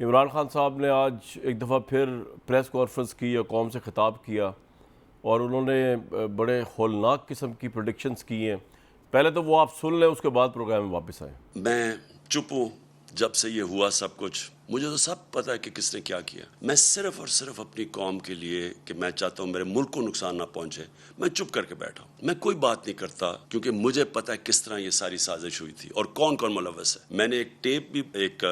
इमरान खान साहब ने आज एक दफ़ा फिर प्रेस कॉन्फ्रेंस की या कौम से ख़िताब किया और उन्होंने बड़े हौलनाक किस्म की प्रेडिक्शंस की हैं। पहले तो वो आप सुन लें, उसके बाद प्रोग्राम में वापस आएँ। मैं चुप हूँ जब से ये हुआ सब कुछ। मुझे तो सब पता है कि किसने क्या किया। मैं सिर्फ और सिर्फ अपनी कौम के लिए कि मैं चाहता हूँ मेरे मुल्क को नुकसान ना पहुंचे, मैं चुप करके बैठा हूँ। मैं कोई बात नहीं करता क्योंकि मुझे पता है किस तरह ये सारी साजिश हुई थी और कौन कौन मुलव्वस है। मैंने एक टेप भी एक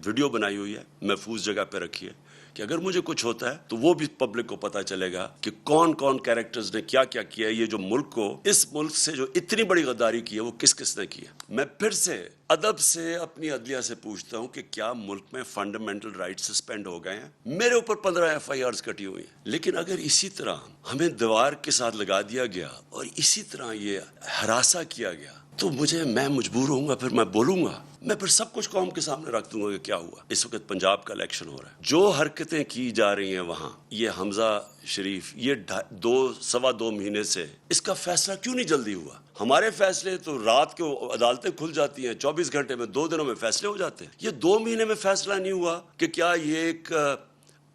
वीडियो बनाई हुई है, महफूज जगह पे रखी है कि अगर मुझे कुछ होता है तो वो भी पब्लिक को पता चलेगा कि कौन कौन कैरेक्टर्स ने क्या क्या किया है। ये जो मुल्क को, इस मुल्क से जो इतनी बड़ी गद्दारी की है वो किस किस ने की है। मैं फिर से अदब से अपनी अदलिया से पूछता हूं कि क्या मुल्क में फंडामेंटल राइट्स सस्पेंड हो गए हैं? मेरे ऊपर 15 FIRs कटी हुई हैं। लेकिन अगर इसी तरह हमें दीवार के साथ लगा दिया गया और इसी तरह ये हरासा किया गया तो मैं मजबूर होऊंगा, फिर मैं बोलूंगा, मैं फिर सब कुछ कौम के सामने रख दूंगा कि क्या हुआ। इस वक्त पंजाब का इलेक्शन हो रहा है, जो हरकतें की जा रही हैं वहां, ये हमजा शरीफ, ये 2.25 महीने से इसका फैसला क्यों नहीं जल्दी हुआ? हमारे फैसले तो रात को अदालतें खुल जाती हैं, 24 घंटे में, 2 दिनों में फैसले हो जाते हैं। ये 2 महीने में फैसला नहीं हुआ कि क्या ये एक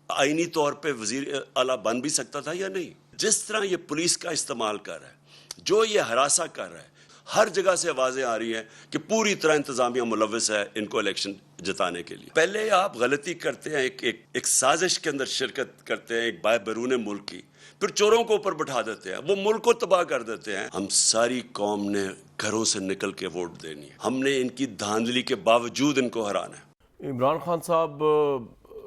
आईनी तौर पे वजीर आला बन भी सकता था या नहीं। जिस तरह ये पुलिस का इस्तेमाल कर रहा है, जो ये हरासा कर रहा है, हर जगह से आवाजें आ रही हैं कि पूरी तरह इंतजामिया मुलव्वस है इनको इलेक्शन जिताने के लिए। पहले आप गलती करते हैं, एक साजिश के अंदर शिरकत करते हैं, एक बैरून मुल्क की, फिर चोरों को ऊपर बैठा देते हैं, वो मुल्क को तबाह कर देते हैं। हम सारी कौम ने घरों से निकल के वोट देनी है, हमने इनकी धांधली के बावजूद इनको हराना है। इमरान खान साहब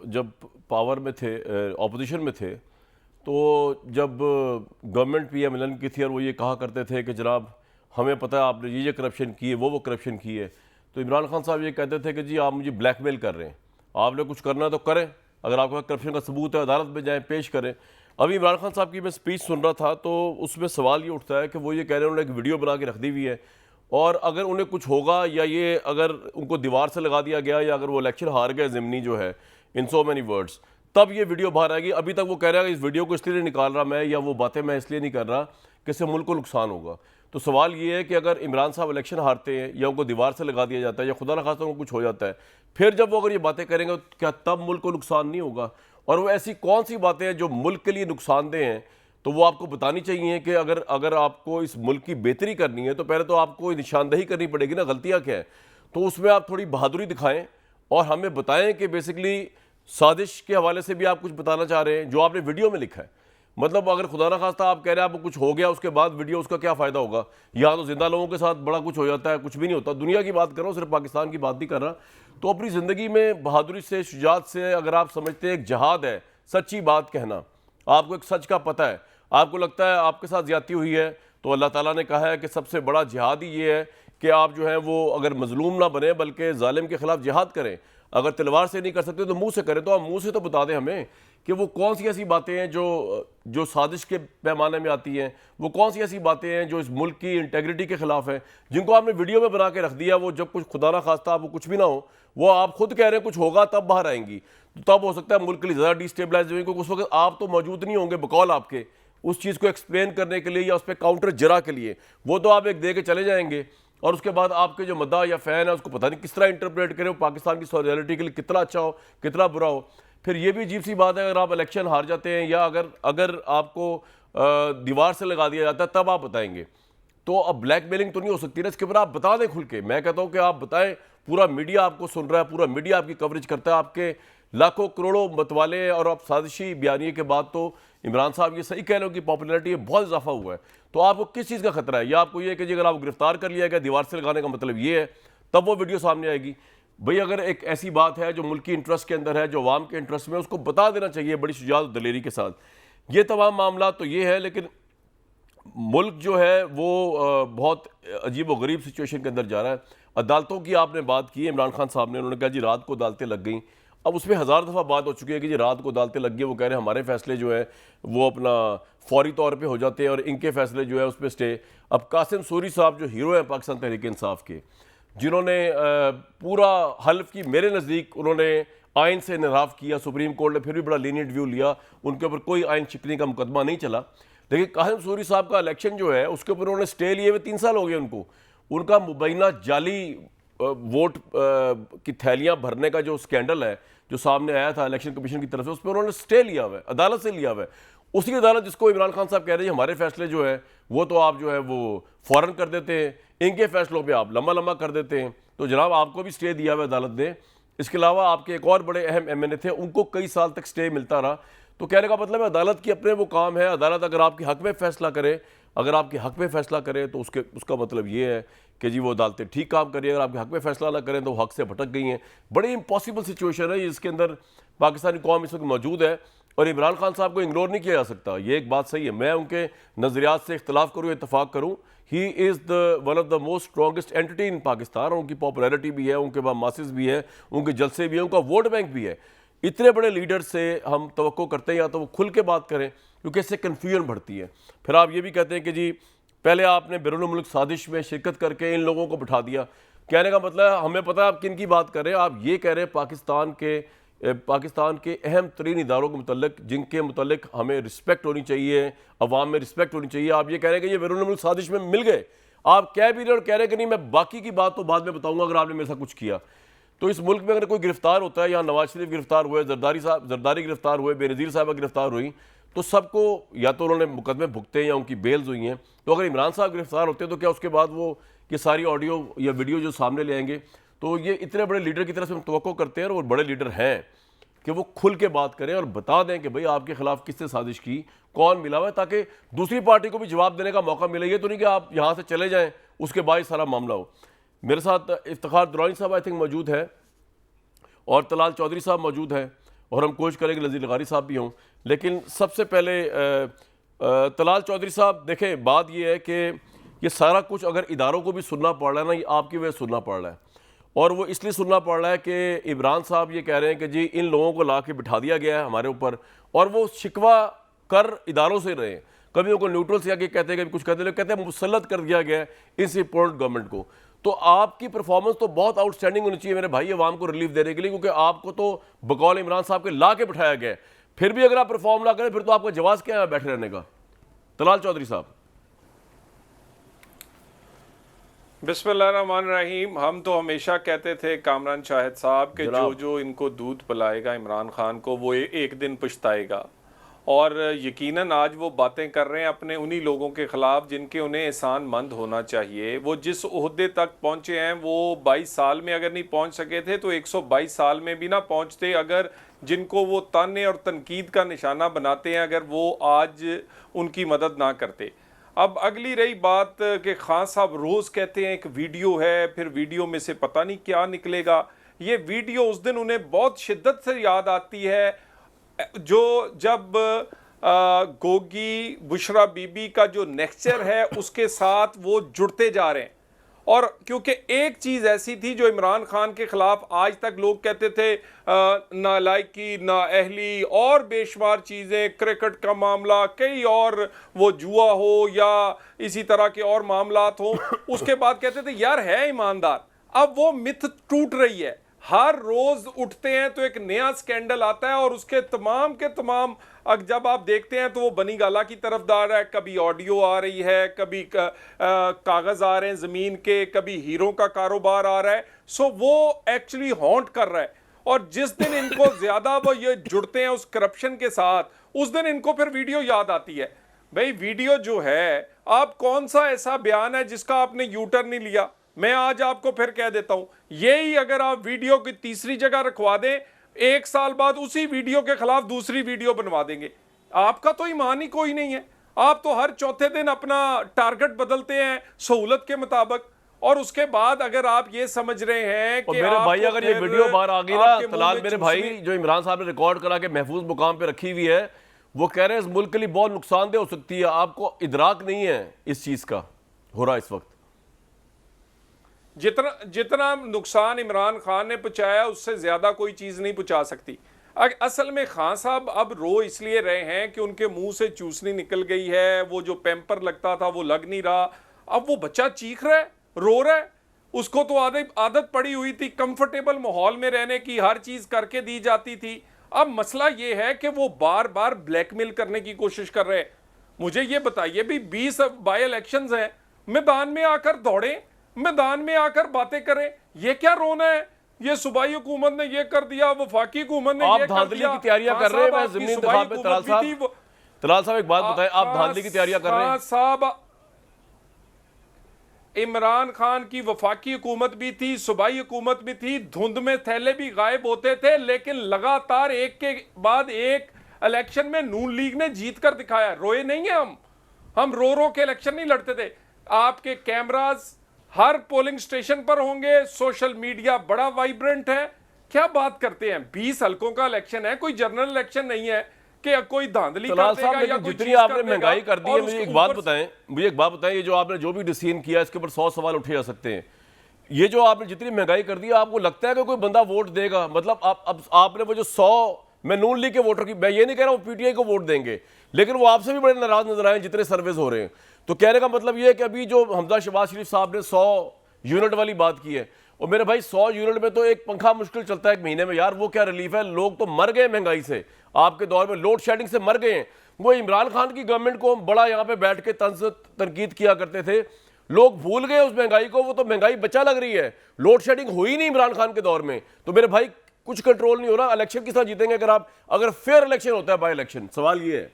जब पावर में थे, ऑपोजिशन में थे, तो जब गवर्नमेंट PM की थी और वो ये कहा करते थे कि जनाब हमें पता है आपने ये करप्शन की है, वो करप्शन की है, तो इमरान खान साहब ये कहते थे कि जी आप मुझे ब्लैकमेल कर रहे हैं, आपने कुछ करना है तो करें, अगर आपके पास करप्शन का सबूत है अदालत में जाएं, पेश करें। अभी इमरान खान साहब की मैं स्पीच सुन रहा था तो उसमें सवाल ये उठता है कि वो ये कह रहे हैं उन्होंने एक वीडियो बना के रख दी हुई है और अगर उन्हें कुछ होगा या ये अगर उनको दीवार से लगा दिया गया या अगर वो इलेक्शन हार गए ज़िमनी जो है, इन सो मैनी वर्ड्स, तब ये वीडियो बाहर आएगी। अभी तक वो कह रहा है इस वीडियो को इसलिए नहीं निकाल रहा मैं, या वो बातें मैं इसलिए नहीं कर रहा कि इससे मुल्क को नुकसान होगा। तो सवाल ये है कि अगर इमरान साहब इलेक्शन हारते हैं या उनको दीवार से लगा दिया जाता है या खुदा न खास्ता उनको कुछ हो जाता है, फिर जब वो अगर ये बातें करेंगे तो क्या तब मुल्क को नुकसान नहीं होगा? और वो ऐसी कौन सी बातें हैं जो मुल्क के लिए नुकसानदेह हैं, तो वो आपको बतानी चाहिए कि अगर आपको इस मुल्क की बेहतरी करनी है तो पहले तो आपको निशानदेही करनी पड़ेगी ना, गलतियाँ क्या हैं। तो उसमें आप थोड़ी बहादुरी दिखाएं और हमें बताएं कि बेसिकली साजिश के हवाले से भी आप कुछ बताना चाह रहे हैं जो आपने वीडियो में लिखा है। मतलब अगर खुदा ना खास्ता आप कह रहे हैं आपको कुछ हो गया, उसके बाद वीडियो, उसका क्या फ़ायदा होगा? यहाँ तो जिंदा लोगों के साथ बड़ा कुछ हो जाता है, कुछ भी नहीं होता। दुनिया की बात कर रहा हूँ, सिर्फ पाकिस्तान की बात नहीं कर रहा। तो अपनी ज़िंदगी में बहादुरी से, शुजात से, अगर आप समझते हैं एक जहाद है सच्ची बात कहना, आपको एक सच का पता है, आपको लगता है आपके साथ ज्यादती हुई है, तो अल्लाह ताला ने कहा है कि सबसे बड़ा जिहाद ही ये है कि आप जो है वो अगर मजलूम ना बने बल्कि जालिम के खिलाफ जिहाद करें। अगर तलवार से नहीं कर सकते तो मुंह से करें। तो आप मुंह से तो बता दें हमें कि वो कौन सी ऐसी बातें हैं जो साजिश के पैमाने में आती हैं, वो कौन सी ऐसी बातें हैं जो इस मुल्क की इंटेग्रिटी के खिलाफ है, जिनको आपने वीडियो में बना के रख दिया। वो जब कुछ खुदा ना खास्ता वो कुछ भी ना हो, वो आप खुद कह रहे हैं कुछ होगा तब बाहर आएंगी, तो तब हो सकता है मुल्क के लिए ज़्यादा डिस्टेबलाइज होगी, क्योंकि उस वक्त आप तो मौजूद नहीं होंगे बकौल आपके उस चीज़ को एक्सप्लेन करने के लिए या उस पर काउंटर जरा के लिए। वो तो आप एक दे के चले जाएंगे और उसके बाद आपके जो मद्दा या फ़ैन है उसको पता नहीं किस तरह इंटरप्रेट करें, वो पाकिस्तान की सॉलिडारिटी के लिए कितना अच्छा हो कितना बुरा हो। फिर ये भी अजीब सी बात है, अगर आप इलेक्शन हार जाते हैं या अगर आपको दीवार से लगा दिया जाता है तब आप बताएंगे, तो अब ब्लैकमेलिंग तो नहीं हो सकती ना। इसके ऊपर आप बता दें खुल के। मैं कहता हूँ कि आप बताएं, पूरा मीडिया आपको सुन रहा है, पूरा मीडिया आपकी कवरेज करता है, आपके लाखों करोड़ों मतवाले, और आप साजिशी बयानिए के बाद तो इमरान साहब ये सही कह रहे हो कि पॉपुलैरिटी में बहुत इजाफा हुआ है। तो आपको किस चीज़ का खतरा है? या आपको ये कि जी अगर आप गिरफ्तार कर लिया गया दीवार से लगाने का मतलब ये है, तब वो वीडियो सामने आएगी। भाई अगर एक ऐसी बात है जो मुल्की इंटरेस्ट के अंदर है, जो अवाम के इंटरेस्ट में, उसको बता देना चाहिए बड़ी शुजात और दलेरी के साथ। ये तमाम मामला तो ये है, लेकिन मुल्क जो है वो बहुत अजीब व गरीब सिचुएशन के अंदर जा रहा है। अदालतों की आपने बात की, इमरान खान साहब ने, उन्होंने कहा जी रात को अदालतें लग गई। अब उसमें हज़ार दफ़ा बात हो चुकी है कि जी रात को अदालतें लग गई। वो कह रहे हैं हमारे फैसले जो है वो अपना फौरी तौर पे हो जाते हैं और इनके फैसले जो है उस पर स्टे। अब कासिम सूरी साहब जो हीरो हैं पाकिस्तान तहरीक इंसाफ के, जिन्होंने पूरा हल्फ की, मेरे नज़दीक उन्होंने आइन से इनराफ किया, सुप्रीम कोर्ट ने फिर भी बड़ा लीनियंट व्यू लिया, उनके ऊपर कोई आइन शिकनी का मुकदमा नहीं चला। लेकिन कासिम सूरी साहब का इलेक्शन जो है उसके ऊपर उन्होंने स्टे लिए हुए 3 साल हो गए उनको। उनका मुबैना जाली वोट की थैलियां भरने का जो स्कैंडल है जो सामने आया था इलेक्शन कमीशन की तरफ से, उस पर उन्होंने स्टे लिया हुआ है, अदालत से लिया हुआ है। उसी अदालत जिसको इमरान खान साहब कह रहे हैं हमारे फैसले जो है वो तो आप जो है वो फौरन कर देते हैं, इनके फैसलों पे आप लंबा लंबा कर देते हैं। तो जनाब आपको भी स्टे दिया हुआ है अदालत ने। इसके अलावा आपके एक और बड़े अहम एमएनए थे, उनको कई साल तक स्टे मिलता रहा। तो कहने का मतलब है अदालत की अपने वो काम है, अदालत अगर आपके हक में फैसला करे, अगर आपके हक में फैसला करे तो उसका मतलब ये है कि जी वो अदालतें ठीक काम करिए। अगर आपके हक में फैसला ना करें तो हक से भटक गई हैं। बड़ी इम्पॉसिबल सिचुएशन है जिसके अंदर पाकिस्तानी कौम इस वक्त मौजूद है और इमरान खान साहब को इग्नोर नहीं किया जा सकता। ये एक बात सही है, मैं उनके नज़रियात से इख्तलाफ करूँ, इतफाक़ करूँ, he is the one of the most strongest entity इन पाकिस्तान। और उनकी पॉपुलैरिटी भी है, उनके पास मासेस भी है, उनके जलसे भी है, उनका वोट बैंक भी है। इतने बड़े लीडर से हम तवक्को करते हैं या तो वो खुल के बात करें, क्योंकि इससे कन्फ्यूजन बढ़ती है। फिर आप ये भी कहते हैं कि जी पहले आपने बैरून मुल्क साजिश में शिरकत करके इन लोगों को बिठा दिया। कहने का मतलब है हमें पता है आप किन की बात कर रहे हैं। आप ये कह रहे हैं पाकिस्तान के अहम तरीन इदारों के मुतल्लिक, जिनके मुतल्लिक हमें रिस्पेक्ट होनी चाहिए, अवाम में रिस्पेक्ट होनी चाहिए, आप ये कह रहे हैं कि ये बैरून मुल्क साजिश में मिल गए। आप कह भी रहे और कह रहे हैं कि नहीं मैं बाकी की बात तो बाद में बताऊंगा अगर आपने मेरे साथ कुछ किया। तो इस मुल्क में अगर कोई गिरफ्तार होता है, या नवाज शरीफ गिरफ्तार हुए, जरदारी गिरफ्तार हुए, बेनज़ीर साहबा गिरफ्तार हुई, तो सबको या तो उन्होंने मुकदमे भुगते या उनकी बेल्स हुई हैं। तो अगर इमरान साहब गिरफ्तार होते हैं तो क्या उसके बाद वो ये सारी ऑडियो या वीडियो जो सामने ले आएंगे? तो ये इतने बड़े लीडर की तरफ से हम तवक्को करते हैं और वो बड़े लीडर हैं कि वो खुल के बात करें और बता दें कि भाई आपके खिलाफ किसने साजिश की, कौन मिला हुआ है, ताकि दूसरी पार्टी को भी जवाब देने का मौका मिले। ये तो नहीं कि आप यहाँ से चले जाएं उसके बाद सारा मामला हो। मेरे साथ इफ्तिखार दुरानी साहब आई थिंक मौजूद है और तलाल चौधरी साहब मौजूद हैं और हम कोशिश करेंगे नज़ीर लगारी साहब भी हों। लेकिन सबसे पहले तलाल चौधरी साहब, देखें बात ये है कि ये सारा कुछ अगर इदारों को भी सुनना पड़ रहा है ना, ये आपकी वजह सुनना पड़ रहा है। और वो इसलिए सुनना पड़ रहा है कि इमरान साहब ये कह रहे हैं कि जी इन लोगों को ला के बिठा दिया गया है हमारे ऊपर, और वो शिकवा कर इदारों से रहे हैं। कभी उनको न्यूट्रल से आके कहते हैं, कभी कुछ कहते हैं, कहते हैं मुसल्लत कर दिया गया है इस इंपॉर्टेंट गवर्नमेंट को। तो आपकी परफॉर्मेंस तो बहुत आउटस्टैंडिंग होनी चाहिए मेरे भाई अवाम को रिलीफ देने के लिए, क्योंकि आपको तो बकौल इमरान साहब के ला के बिठाया गया है। फिर भी अगर आप परफॉर्म ना करें फिर तो आपका जवाब क्या है बैठे रहने का? तलाल चौधरी साहब। बिस्मिल्लाहिर्रहमानिर्रहीम। हम तो हमेशा कहते थे कामरान शाहिद साहब के जो इनको दूध पिलाएगा इमरान खान को वो एक दिन पछताएगा, और यकीनन आज वो बातें कर रहे हैं अपने उन्हीं लोगों के ख़िलाफ़ जिनके उन्हें एहसान मंद होना चाहिए। वो जिस ओहदे तक पहुँचे हैं वो 22 साल में अगर नहीं पहुँच सके थे तो 122 साल में भी ना पहुँचते अगर जिनको वो ताने और तनकीद का निशाना बनाते हैं अगर वो आज उनकी मदद ना करते। अब अगली रही बात कि खान साहब रोज़ कहते हैं एक वीडियो है, फिर वीडियो में से पता नहीं क्या निकलेगा। ये वीडियो उस दिन उन्हें बहुत शिद्दत से याद आती है जो जब गोगी बुशरा बीबी का जो नेक्चर है उसके साथ वो जुड़ते जा रहे हैं। और क्योंकि एक चीज़ ऐसी थी जो इमरान खान के ख़िलाफ़ आज तक लोग कहते थे नालायकी, नाअहली और बेशुमार चीज़ें, क्रिकेट का मामला, कई और वो जुआ हो या इसी तरह के और मामलात हो, उसके बाद कहते थे यार है ईमानदार। अब वो मिथ टूट रही है, हर रोज़ उठते हैं तो एक नया स्कैंडल आता है और उसके तमाम के तमाम जब आप देखते हैं तो वो बनी गाला की तरफदार है। कभी ऑडियो आ रही है, कभी कागज़ आ रहे हैं ज़मीन के, कभी हीरों का कारोबार आ रहा है। सो वो एक्चुअली हॉन्ट कर रहा है। और जिस दिन इनको ज़्यादा वो ये जुड़ते हैं उस करप्शन के साथ, उस दिन इनको फिर वीडियो याद आती है। भाई वीडियो जो है, आप कौन सा ऐसा बयान है जिसका आपने यूटर्न नहीं लिया? मैं आज आपको फिर कह देता हूं, यही अगर आप वीडियो की तीसरी जगह रखवा दें, 1 साल बाद उसी वीडियो के खिलाफ दूसरी वीडियो बनवा देंगे। आपका तो ईमान ही कोई नहीं है। आप तो हर चौथे दिन अपना टारगेट बदलते हैं सहूलत के मुताबिक, और उसके बाद अगर आप ये समझ रहे हैं कि मेरे भाई अगर ये वीडियो बाहर आ गई ना तलाल, मेरे भाई जो इमरान साहब ने रिकॉर्ड करा के महफूज मुकाम पे रखी हुई है, वो कह रहे हैं इस मुल्क के लिए बहुत नुकसानदेह हो सकती है। आपको इदराक नहीं है इस चीज का हो रहा इस वक्त। जितना नुकसान इमरान खान ने पहुंचाया उससे ज्यादा कोई चीज नहीं पहुंचा सकती। असल में खान साहब अब रो इसलिए रहे हैं कि उनके मुंह से चूसनी निकल गई है, वो जो पैम्पर लगता था वो लग नहीं रहा। अब वो बच्चा चीख रहा है, रो रहा है, उसको तो आदत पड़ी हुई थी कंफर्टेबल माहौल में रहने की, हर चीज करके दी जाती थी। अब मसला ये है कि वो बार बार ब्लैकमेल करने की कोशिश कर रहे हैं। मुझे ये बताइए भी 20 बाई इलेक्शंस हैं, मैदान में आकर दौड़े, मैदान में आकर बातें करें। ये क्या रोना है? ये सूबाई हुकूमत ने ये कर दिया, वफाकी हुकूमत ने ये कर धांधली दिया। की तैयारियां कर रहे हैं। मैं ज़मीनी इंतखाब में तलाल साहब एक बात बताएं, आप धांधली की तैयारियां कर रहे हैं साहब। इमरान खान की वफाकी हुकूमत भी थी, सूबाई हुकूमत भी थी, धुंध में थैले भी गायब होते थे, लेकिन लगातार एक के बाद एक इलेक्शन में नून लीग ने जीत कर दिखाया। रोए नहीं है हम रो रो के इलेक्शन नहीं लड़ते थे। आपके कैमरास हर पोलिंग स्टेशन पर होंगे, सोशल मीडिया बड़ा वाइब्रेंट है। क्या बात करते हैं? 20 हलकों का इलेक्शन है, कोई जनरल इलेक्शन नहीं है कि कोई धांधली कर देगा या कोई जितनी चीज आपने कर देगा। महंगाई कर दी है, और मुझे उसके एक बात ऊपर- बताएं, ये जो आपने जो भी डिसीजन किया इसके ऊपर 100 सवाल उठे जा सकते हैं। ये जो आपने जितनी महंगाई कर दी है, आपको लगता है कि कोई बंदा वोट देगा? मतलब अब आपने वो जो 100, मैं नून लीग के वोटर की, मैं ये नहीं कह रहा हूँ पीटीआई को वोट देंगे, लेकिन वो आपसे भी बड़े नाराज नजर आए जितने सर्वेज हो रहे हैं। तो कहने का मतलब ये है कि अभी जो हमजा शहबाज शरीफ साहब ने 100 यूनिट वाली बात की है, और मेरे भाई 100 यूनिट में तो एक पंखा मुश्किल चलता है एक महीने में यार, वो क्या रिलीफ है? लोग तो मर गए महंगाई से, आपके दौर में लोड शेडिंग से मर गए हैं। वो इमरान खान की गवर्नमेंट को हम बड़ा यहाँ पे बैठ के तनकीद किया करते थे, लोग भूल गए उस महंगाई को। वो तो महंगाई बचा लग रही है, लोड शेडिंग हुई नहीं इमरान खान के दौर में। तो मेरे भाई कुछ कंट्रोल नहीं हो रहा। इलेक्शन किस तरह जीतेंगे अगर फेयर इलेक्शन होता है बाय इलेक्शन? सवाल ये है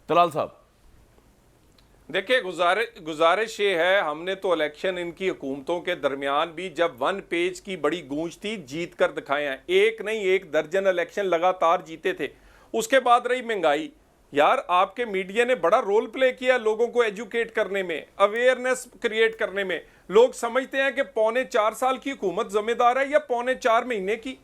तलाल साहब। देखिए, गुजारिश ये है, हमने तो इलेक्शन इनकी हुकूमतों के दरमियान भी जब 1 पेज की बड़ी गूंज थी, जीत कर दिखाए हैं। एक नहीं, 1 दर्जन इलेक्शन लगातार जीते थे। उसके बाद रही महंगाई। यार, आपके मीडिया ने बड़ा रोल प्ले किया लोगों को एजुकेट करने में, अवेयरनेस क्रिएट करने में। लोग समझते हैं कि 4.25 साल की हुकूमत जिम्मेदार है या 4.25 महीने की।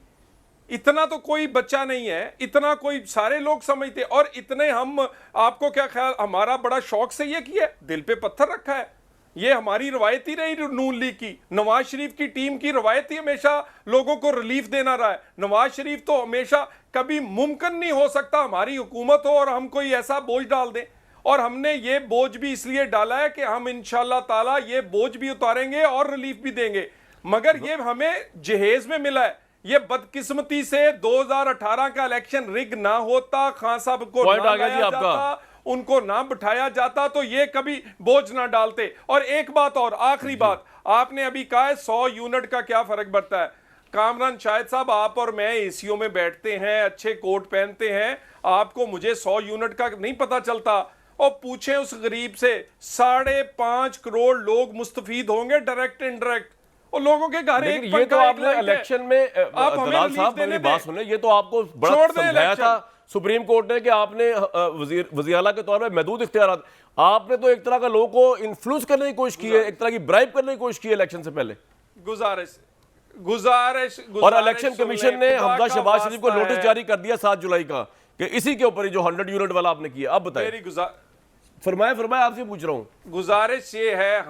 इतना तो कोई बच्चा नहीं है, इतना कोई सारे लोग समझते। और इतने हम, आपको क्या ख्याल, हमारा बड़ा शौक से ये किया, दिल पे पत्थर रखा है? ये हमारी रवायत ही रही नून लीग की, नवाज शरीफ की टीम की रवायत ही हमेशा लोगों को रिलीफ देना रहा है। नवाज शरीफ तो हमेशा, कभी मुमकिन नहीं हो सकता हमारी हुकूमत हो और हम कोई ऐसा बोझ डाल दें। और हमने ये बोझ भी इसलिए डाला है कि हम इंशाल्लाह ताला ये बोझ भी उतारेंगे और रिलीफ भी देंगे। मगर ये हमें जहेज में मिला है। ये बदकिस्मती से 2018 का इलेक्शन रिग ना होता, खान साहब को पॉइंट ना आ गया जी लाया आपका। जाता, उनको ना बिठाया जाता, तो ये कभी बोझ ना डालते। और एक बात और, आखिरी बात, आपने अभी कहा है 100 यूनिट का क्या फर्क पड़ता है। कामरान शाहिद साहब, आप और मैं एसीओ में बैठते हैं, अच्छे कोट पहनते हैं, आपको मुझे 100 यूनिट का नहीं पता चलता। और पूछे उस गरीब से, 5.5 करोड़ लोग मुस्तफीद होंगे डायरेक्ट इंडायरेक्ट, और लोगों के घर एक ये तो आपने इलेक्शन में दलाल साहब मेरी बात सुने, ये तो आपको बड़ा समझाया था सुप्रीम कोर्ट ने कि आपने वज़ीर आला के तौर पर महदूद इख्तियारात, आपने तो एक तरह का लोगों को इन्फ्लुएंस करने की कोशिश की है, एक तरह की ब्राइब करने की कोशिश की है इलेक्शन से पहले। गुजारिश और इलेक्शन कमीशन ने हमजा शहबाज शरीफ को नोटिस जारी कर दिया 7 जुलाई का कि इसी के ऊपर जो 100 यूनिट वाला आपने किया। अब बताइए, फरमाए, आपसे पूछ रहा हूं। गुजारिश ये है,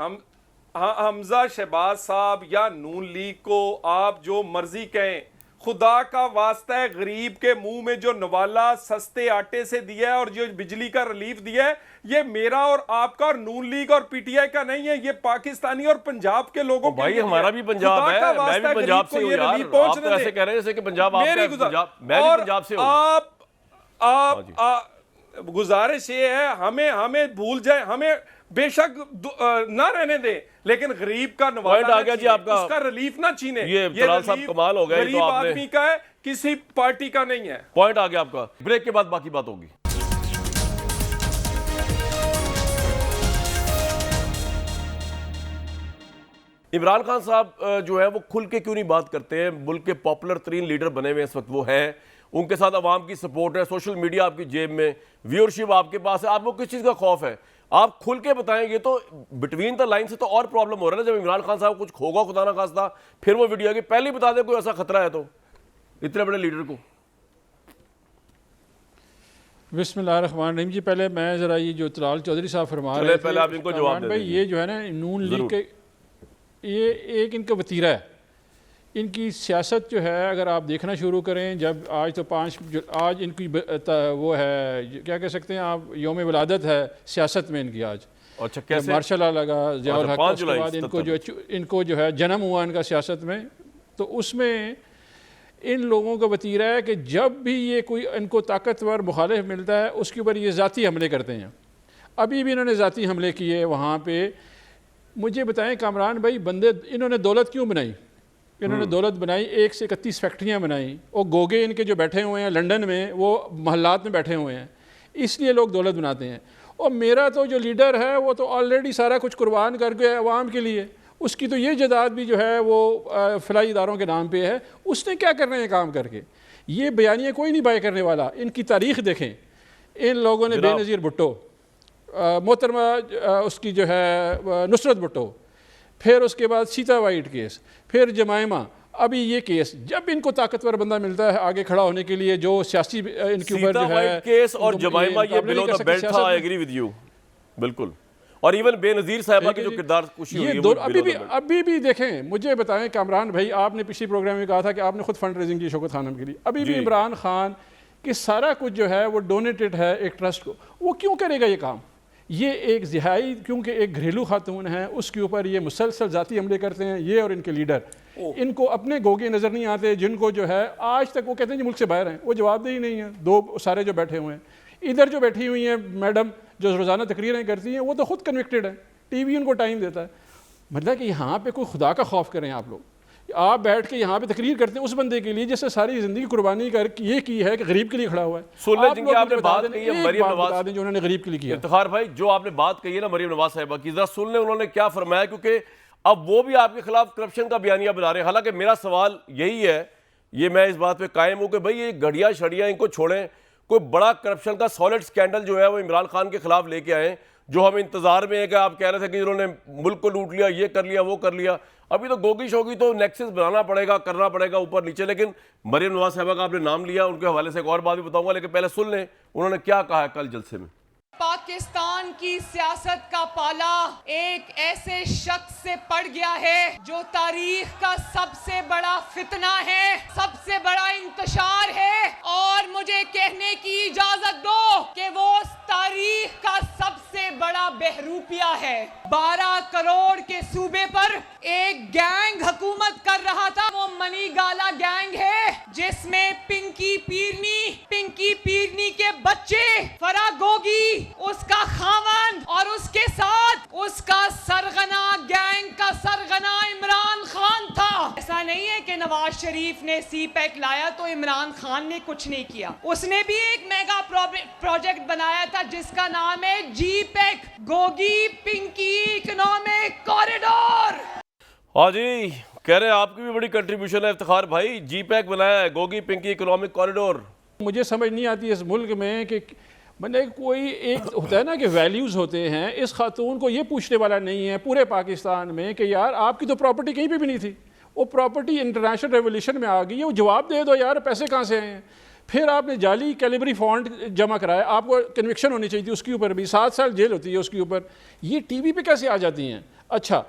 हमजा शहबाज साहब या नून लीग को आप जो मर्जी कहें, खुदा का वास्ता है, गरीब के मुंह में जो नवाला सस्ते आटे से दिया है और जो बिजली का रिलीफ दिया है, ये मेरा और आपका और नून लीग और पीटीआई का नहीं है, ये पाकिस्तानी और पंजाब के लोगों के भाई हमारा भी पंजाब है, मैं भी पंजाब से हूं यार। आप तो ऐसे कह रहे हैं जैसे कि पंजाब आपका है, मैं भी पंजाब से हूं। आप गुजारिश ये है, हमें भूल जाए, हमें बेशक ना रहने दे, लेकिन गरीब का नवाला आ गया जी आपका, उसका रिलीफ ना छीने। ये तलाल साहब कमाल हो गया, गरीब आदमी का है, किसी पार्टी का नहीं है। पॉइंट आ गया आपका। ब्रेक के बाद बाकी बात होगी। इमरान खान साहब जो है वो खुल के क्यों नहीं बात करते हैं? मुल्क के पॉपुलर तरीन लीडर बने हुए इस वक्त वो हैं, उनके साथ अवाम की सपोर्ट है, सोशल मीडिया आपकी जेब में, व्यूअरशिप आपके पास है, आपको किस चीज़ का खौफ है? आप खुल के बताएं। ये तो बिटवीन द लाइन से तो और प्रॉब्लम हो रहा है ना, जब इमरान खान साहब कुछ होगा खुदा ना खास्ता, फिर वो वीडियो आगे पहले ही बता दें कोई ऐसा खतरा है तो इतने बड़े लीडर को। बिस्मिल्लाहिर्रहमानिर्रहीम जी, पहले मैं ज़रा ये जो तलाल चौधरी साहब फरमा रहे थे, पहले आप इनको जवाब दें। भाई ये जो है ना नून लीग के, ये एक इनका वतीरा है। इनकी सियासत जो है अगर आप देखना शुरू करें, जब आज तो आज इनकी वो है, क्या कह सकते हैं आप, यौम विलादत है सियासत में इनकी आज। अच्छा, कैसे? मार्शल लॉ लगा ज़ियाउल हक, उसके बाद इनको जो है जन्म हुआ इनका सियासत में, तो उसमें इन लोगों का वतीरा है कि जब भी ये कोई इनको ताकतवर मुखालिफ मिलता है उसके ऊपर ये ज़ाती हमले करते हैं। अभी भी इन्होंने ज़ाती हमले किए वहाँ पे मुझे बताएं कामरान भाई, बंदे इन्होंने दौलत क्यों बनाई? इन्होंने दौलत बनाई, 1 से 31 फैक्ट्रियाँ बनाई, और गोगे इनके जो बैठे हुए हैं लंदन में, वो महल्लात में बैठे हुए हैं, इसलिए लोग दौलत बनाते हैं। और मेरा तो जो लीडर है वो तो ऑलरेडी सारा कुछ कुर्बान कर गया अवाम के लिए, उसकी तो ये जायदाद भी जो है वो फलाई इदारों के नाम पे है, उसने क्या करना है काम करके? ये बयानियाँ कोई नहीं बाय करने वाला। इनकी तारीख़ देखें, इन लोगों ने बेनज़ीर भुट्टो, मोहतरमा उसकी जो है नुसरत भुट्टो, फिर उसके बाद सीता वाइट केस, फिर जमायमा, अभी ये केस, जब इनको ताकतवर बंदा मिलता है आगे खड़ा होने के लिए, जो सियासी इनके ऊपर जो है केस और जमायमा, ये बिलो द बेल्ट था। आई एग्री विद यू, बिल्कुल। और इवन बेनज़ीर साहिबा की जो किरदार कुशी हुई है, वो अभी भी देखें। मुझे बताएं कामरान भाई, आपने पिछले प्रोग्राम में कहा था कि आपने खुद फंड रेजिंग की शौकत खानम के लिए, अभी भी इमरान खान कि सारा कुछ जो है वो डोनेटेड है एक ट्रस्ट को, वो क्यों करेगा ये काम? ये एक जिहाई, क्योंकि एक घरेलू खातून है, उसके ऊपर ये मुसलसल ज़ाती हमले करते हैं, ये और इनके लीडर। इनको अपने गोगे नज़र नहीं आते, जिनको जो है आज तक वो कहते हैं जी मुल्क से बाहर हैं, वो जवाबदेही नहीं है। दो सारे जो बैठे हुए हैं, इधर जो बैठी हुई हैं मैडम जो रोज़ाना तकरीरें करती हैं, वो तो खुद कन्विक्टेड है, टीवी उनको टाइम देता है। मतलब कि यहाँ पे कोई खुदा का खौफ करें आप लोग, आप बैठ के यहाँ पे तकरीर करते हैं उस बंदे के लिए जिससे सारी जिंदगी कुर्बानी कर ये की है कि गरीब के लिए खड़ा हुआ है। आपने बात कही है मरियम नवाज, जो उन्होंने गरीब के लिए किया। इफ्तिखार भाई, जो आपने बात कही है ना मरियम नवाज साहिबा की, जरा सुन लें उन्होंने क्या फरमाया, क्योंकि अब वो भी आपके खिलाफ करप्शन का बयानिया बना रहे हैं। हालांकि मेरा सवाल यही है, ये मैं इस बात पे कायम हूं कि भाई ये घड़िया शड़िया इनको छोड़ें, कोई बड़ा करप्शन का सॉलिड स्कैंडल जो है वो इमरान खान के खिलाफ लेके आए, जो हम इंतजार में है कि आप कह रहे थे कि इन्होंने मुल्क को लूट लिया, ये कर लिया, वो कर लिया। अभी तो गोगी शोगी तो नेक्सस बनाना पड़ेगा, करना पड़ेगा ऊपर नीचे। लेकिन मरियम नवाज साहिबा का आपने नाम लिया, उनके हवाले से एक और बात भी बताऊंगा, लेकिन पहले सुन लें उन्होंने क्या कहा है कल जलसे में। पाकिस्तान की सियासत का पाला एक ऐसे शख्स से पड़ गया है जो तारीख का सबसे बड़ा फितना है, सबसे बड़ा इंतशार है, और मुझे कहने की इजाजत दो कि वो तारीख का सबसे बड़ा बहरूपिया है। 12 करोड़ के सूबे पर एक गैंग हुकूमत कर रहा था, वो मनी गाला गैंग है, जिसमें पिंकी पीरनी के बच्चे, फरा गोगी उसका खावंद, और उसके साथ उसका सरगना, गैंग का सरगना इमरान खान था। ऐसा नहीं है कि नवाज शरीफ ने CPEC लाया तो इमरान खान ने कुछ नहीं किया। उसने भी एक मेगा प्रोजेक्ट बनाया था जिसका नाम है GPEC, Gogi Pinky economic corridor. हाँ जी, कह रहे हैं आपकी भी बड़ी कंट्रीब्यूशन है इफ्तिखार भाई, GPEC बनाया है, गोगी पिंकी इकोनॉमिक कॉरिडोर। मुझे समझ नहीं आती इस मुल्क में कि मैंने कोई एक होता है ना कि वैल्यूज़ होते हैं, इस खातून को ये पूछने वाला नहीं है पूरे पाकिस्तान में कि यार आपकी तो प्रॉपर्टी कहीं पे भी नहीं थी, वो प्रॉपर्टी इंटरनेशनल रेवोल्यूशन में आ गई है, वो जवाब दे दो यार, पैसे कहाँ से आए हैं। फिर आपने जाली कैलिबरी फंड जमा कराया, आपको कन्विक्शन होनी चाहिए थी उसके ऊपर भी, 7 साल जेल होती है उसके ऊपर। ये टीवी पे कैसे आ जाती हैं? अच्छा,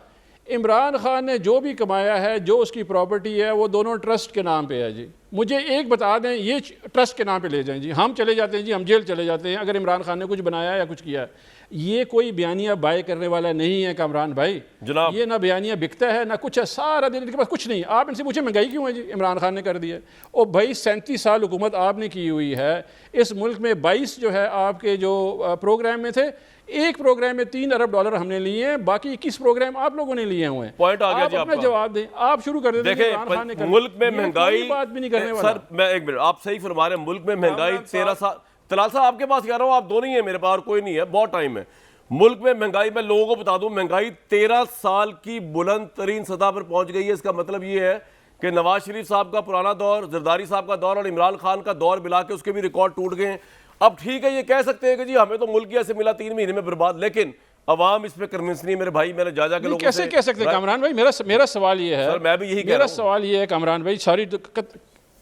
इमरान खान ने जो भी कमाया है, जो उसकी प्रॉपर्टी है, वो दोनों ट्रस्ट के नाम पे है जी। मुझे एक बता दें, ये ट्रस्ट के नाम पे ले जाएं जी, हम चले जाते हैं जी, हम जेल चले जाते हैं अगर इमरान खान ने कुछ बनाया या कुछ किया है। ये कोई बयानिया बाय करने वाला नहीं है कामरान भाई जनाब, ये ना बयानिया बिकता है ना कुछ है, सारा दिन इनके पास कुछ नहीं। आप इनसे पूछे महंगाई क्यों है जी, इमरान खान ने कर दिया। और भाई 37 साल हुकूमत आपने की हुई है इस मुल्क में, 22 जो है आपके जो प्रोग्राम में थे, एक प्रोग्राम में $3 अरब हमने लिए हैं, बाकी 21 प्रोग्राम आप लोगों ने लिए हुए हैं। पॉइंट आ गया जी आपका जवाब दें, आप शुरू कर दें। देखिए मुल्क में महंगाई, बात भी नहीं करने वाला। सर मैं एक मिनट, आप सही फरमा रहे हैं, मुल्क में महंगाई 13 साल, तलाल साहब आपके पास कह रहा हूँ, आप दो नहीं है मेरे पास और कोई नहीं है, बहुत टाइम है। मुल्क में महंगाई, मैं लोगों को बता दूं, महंगाई 13 साल की बुलंद तरीन सतह पर पहुंच गई है। इसका मतलब ये है कि नवाज शरीफ साहब का पुराना दौर, जरदारी साहब का दौर और इमरान खान का दौर मिला के उसके भी रिकॉर्ड टूट गए। अब ठीक है, ये कह सकते हैं कि जी हमें तो मुल्क ऐसे मिला 3 महीने में बर्बाद, लेकिन अवाम इस पे कन्विंस नहीं। मेरे भाई, मैंने जा के लोगों कैसे से कह सकते हैं कामरान भाई? मेरा सवाल ये है, सर मैं भी यही कह मेरा रहा हूं। सवाल ये है कामरान भाई, सॉरी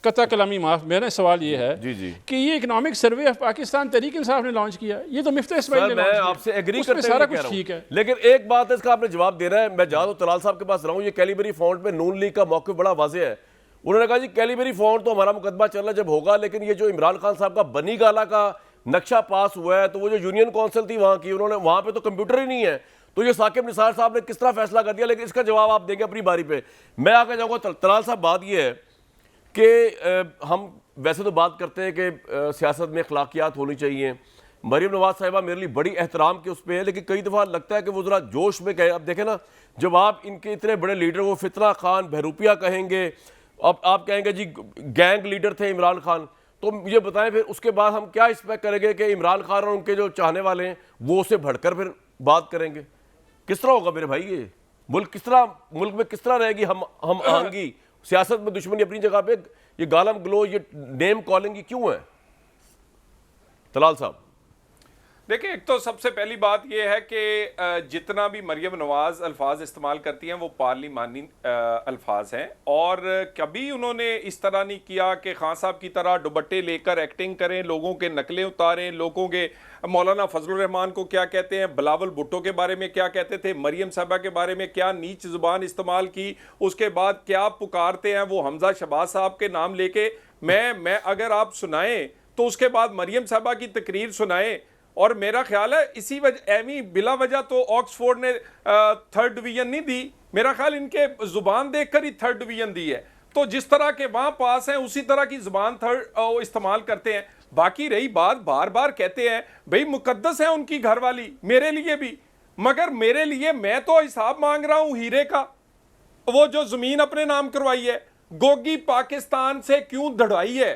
कता कलामी माफ, मेरा सवाल ये है जी जी कि ये economic survey of Pakistan Tehreek Insaf ने लॉन्च किया, ये तो मिफ्ता इस्माइल ने मैं लॉन्च किया। आपसे एग्री उसमें करते सारा हुए कह कुछ रहा ठीक हूं, है, लेकिन एक बात है, इसका आपने जवाब देना है। मैं जा तो तलाल साहब के पास रहा हूं, ये कैलिबरी फंड पे नून लीग का मौक़िफ़ बड़ा वाज़ेह है। उन्होंने कहा जी कैलिबरी फंड तो हमारा मुकदमा चल रहा जब होगा, लेकिन ये जो इमरान खान साहब का बनी गाला का नक्शा पास हुआ है, तो वो जो यूनियन काउंसिल थी वहां की, उन्होंने वहां पे तो कंप्यूटर ही नहीं है, तो ये साकिब निसार साहब ने किस तरह फैसला कर दिया। लेकिन इसका जवाब आप देंगे अपनी बारी पे। मैं आगे जाऊंगा तलाल साहब, बात ये है कि हम वैसे तो बात करते हैं कि सियासत में अखलाकियात होनी चाहिए, मरीम नवाज साहिबा मेरे लिए बड़ी एहतराम के उस पर है, लेकिन कई दफ़ा लगता है कि वो ज़रा जोश में गए। अब देखें ना, जब आप इनके इतने बड़े लीडर वो फितना खान बहरूपिया कहेंगे, अब आप कहेंगे जी गैंग लीडर थे इमरान खान, तो मुझे बताएं फिर उसके बाद हम क्या एक्सपेक्ट करेंगे कि इमरान खान और उनके जो चाहने वाले हैं वो उससे बढ़कर फिर बात करेंगे? किस तरह होगा मेरे भाई? ये मुल्क में किस तरह रहेगी हम आहंगी? सियासत में दुश्मनी अपनी जगह पे, ये गालम गलो, ये नेम कॉलिंग क्यों है? तलाल साहब देखिए, एक तो सबसे पहली बात यह है कि जितना भी मरियम नवाज अल्फाज इस्तेमाल करती हैं वो पार्लिमानी अल्फाज हैं, और कभी उन्होंने इस तरह नहीं किया कि खान साहब की तरह दुपट्टे लेकर एक्टिंग करें, लोगों के नकलें उतारें, लोगों के मौलाना फजलुर रहमान को क्या कहते हैं, बिलावल भुट्टो के बारे में क्या कहते थे, मरियम साहबा के बारे में क्या नीच जुबान इस्तेमाल की, उसके बाद क्या पुकारते हैं वो हमजा शहबाज साहब के नाम लेके। मैं अगर आप सुनाएं तो उसके बाद मरियम साहबा की तकरीर सुनाएं, और मेरा ख्याल है इसी वजह एमी बिला वजह तो ऑक्सफोर्ड ने 3rd डिवीजन नहीं दी, मेरा ख्याल इनके जुबान देखकर ही 3rd डिवीजन दी है। तो जिस तरह के वहां पास हैं उसी तरह की जुबान इस्तेमाल करते हैं। बाकी रही बात, बार बार कहते हैं भाई मुकद्दस है उनकी घरवाली, मेरे लिए भी, मगर मेरे लिए मैं तो हिसाब मांग रहा हूं हीरे का। वो जो जमीन अपने नाम करवाई है, गोगी पाकिस्तान से क्यों दड़ाई है,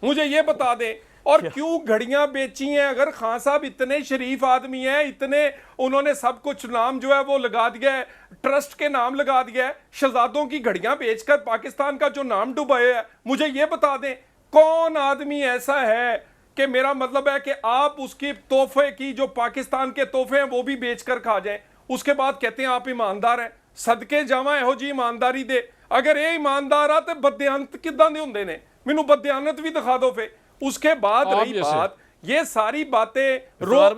मुझे ये बता दें। और क्यों घड़ियां बेची हैं? अगर खान साहब इतने शरीफ आदमी हैं, इतने उन्होंने सब कुछ नाम जो है वो लगा दिया है, ट्रस्ट के नाम लगा दिया है, शहजादों की घड़ियां बेचकर पाकिस्तान का जो नाम डुबाया है, मुझे ये बता दें कौन आदमी ऐसा है कि मेरा मतलब है कि आप उसकी तोहफे की जो पाकिस्तान के तोहफे हैं वो भी बेचकर खा जाएं, उसके बाद कहते हैं आप ईमानदार हैं। सदके जावा एहो जी ईमानदारी दे। अगर ये ईमानदार आ तो बदयानत किदां दे हुंदे ने? मैनू बदयानत भी दिखा दो फिर। उसके बाद रही बात, ये सारी बातें